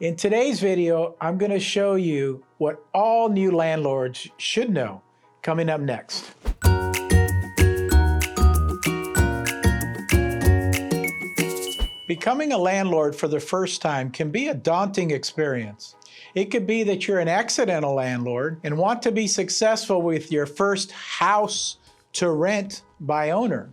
In today's video, I'm going to show you what all new landlords should know coming up next. Becoming a landlord for the first time can be a daunting experience. It could be that you're an accidental landlord and want to be successful with your first house to rent by owner.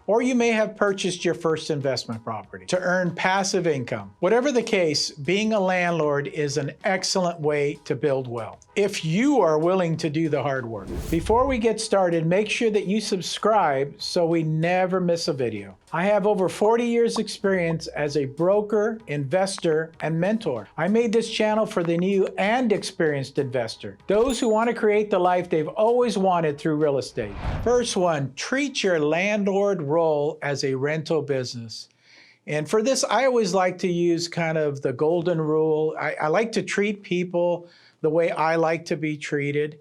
Or you may have purchased your first investment property to earn passive income. Whatever the case, being a landlord is an excellent way to build wealth, if you are willing to do the hard work. Before we get started, make sure that you subscribe so we never miss a video. I have over 40 years experience as a broker, investor, and mentor. I made this channel for the new and experienced investor, those who want to create the life they've always wanted through real estate. First one, treat your landlord role as a rental business. And for this, I always like to use kind of the golden rule. I like to treat people the way I like to be treated.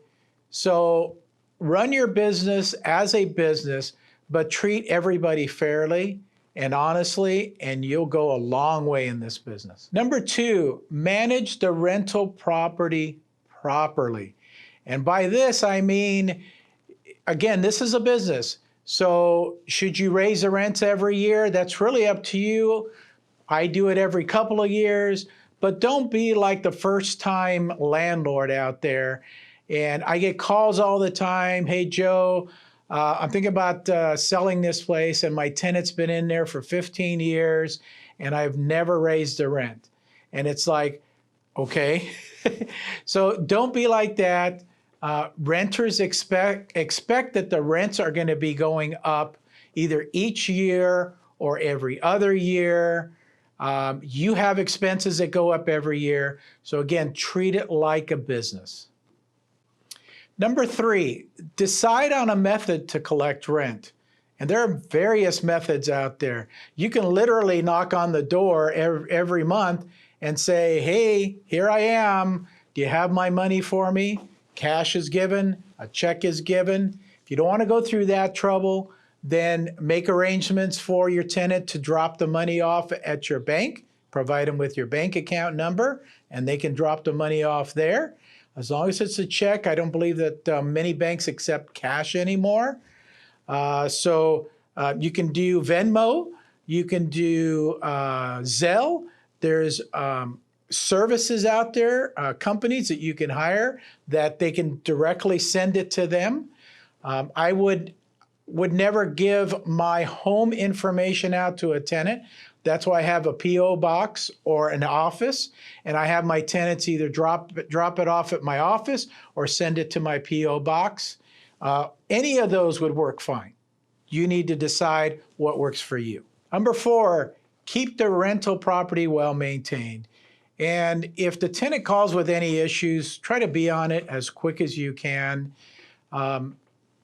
So run your business as a business, but treat everybody fairly and honestly, and you'll go a long way in this business. Number two, manage the rental property properly. And by this, I mean, again, this is a business. So should you raise the rents every year? That's really up to you. I do it every couple of years, but don't be like the first-time landlord out there. And I get calls all the time. Hey, Joe, I'm thinking about selling this place, and my tenant's been in there for 15 years, and I've never raised the rent. And it's like, okay. So don't be like that. Renters expect that the rents are going to be going up either each year or every other year. You have expenses that go up every year. So again, treat it like a business. Number three, decide on a method to collect rent. And there are various methods out there. You can literally knock on the door every month and say, hey, here I am. Do you have my money for me? Cash is given, a check is given. If you don't want to go through that trouble, then make arrangements for your tenant to drop the money off at your bank. Provide them with your bank account number, and they can drop the money off there. As long as it's a check, I don't believe that many banks accept cash anymore. So you can do Venmo, you can do Zelle. There's services out there, companies that you can hire that they can directly send it to them. I would never give my home information out to a tenant. That's why I have a P.O. box or an office, and I have my tenants either drop it off at my office or send it to my P.O. box. Any of those would work fine. You need to decide what works for you. Number four, keep the rental property well maintained. And if the tenant calls with any issues, try to be on it as quick as you can.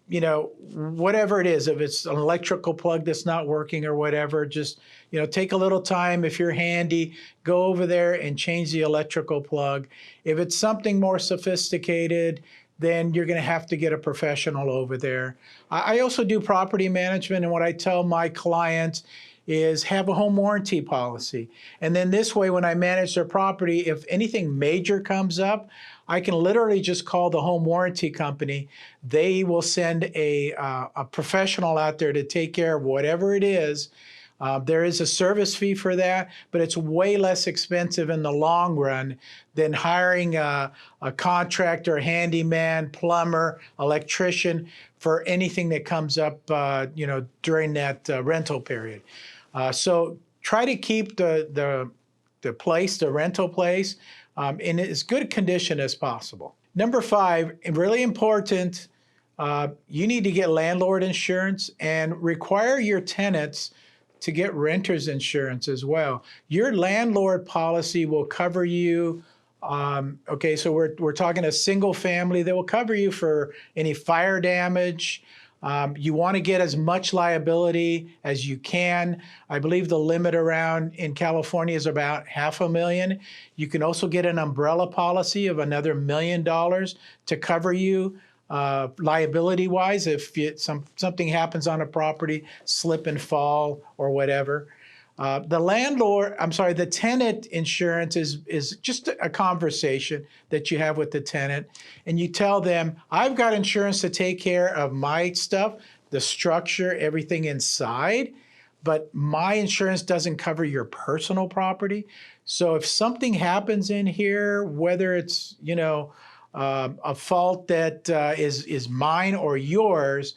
You know, whatever it is, if it's an electrical plug that's not working or whatever, just, you know, take a little time. If you're handy, go over there and change the electrical plug. If it's something more sophisticated, then you're going to have to get a professional over there. I also do property management, and what I tell my clients is have a home warranty policy. And then this way, when I manage their property, if anything major comes up, I can literally just call the home warranty company. They will send a professional out there to take care of whatever it is. There is a service fee for that, but it's way less expensive in the long run than hiring a contractor, handyman, plumber, electrician for anything that comes up you know, during that rental period. So try to keep the rental place, in as good condition as possible. Number five, and really important, you need to get landlord insurance and require your tenants to get renter's insurance as well. Your landlord policy will cover you. Okay, so we're talking a single family that will cover you for any fire damage. You want to get as much liability as you can. I believe the limit around in California is about $500,000. You can also get an umbrella policy of another $1 million to cover you liability-wise if something happens on a property, slip and fall or whatever. The tenant insurance is just a conversation that you have with the tenant, and you tell them, I've got insurance to take care of my stuff, the structure, everything inside, but my insurance doesn't cover your personal property. So if something happens in here, whether it's, a fault that is mine or yours,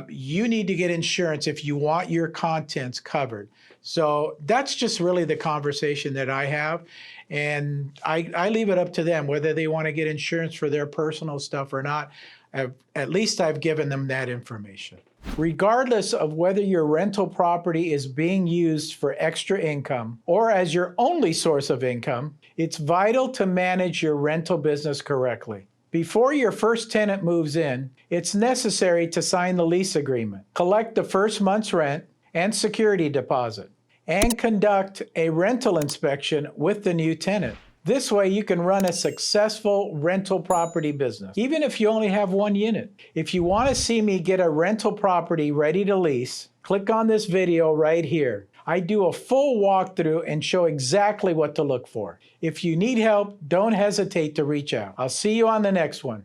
you need to get insurance if you want your contents covered. So that's just really the conversation that I have. And I leave it up to them whether they want to get insurance for their personal stuff or not. At least I've given them that information. Regardless of whether your rental property is being used for extra income or as your only source of income, it's vital to manage your rental business correctly. Before your first tenant moves in, it's necessary to sign the lease agreement, collect the first month's rent and security deposit, and conduct a rental inspection with the new tenant. This way you can run a successful rental property business, even if you only have one unit. If you want to see me get a rental property ready to lease, click on this video right here. I do a full walkthrough and show exactly what to look for. If you need help, don't hesitate to reach out. I'll see you on the next one.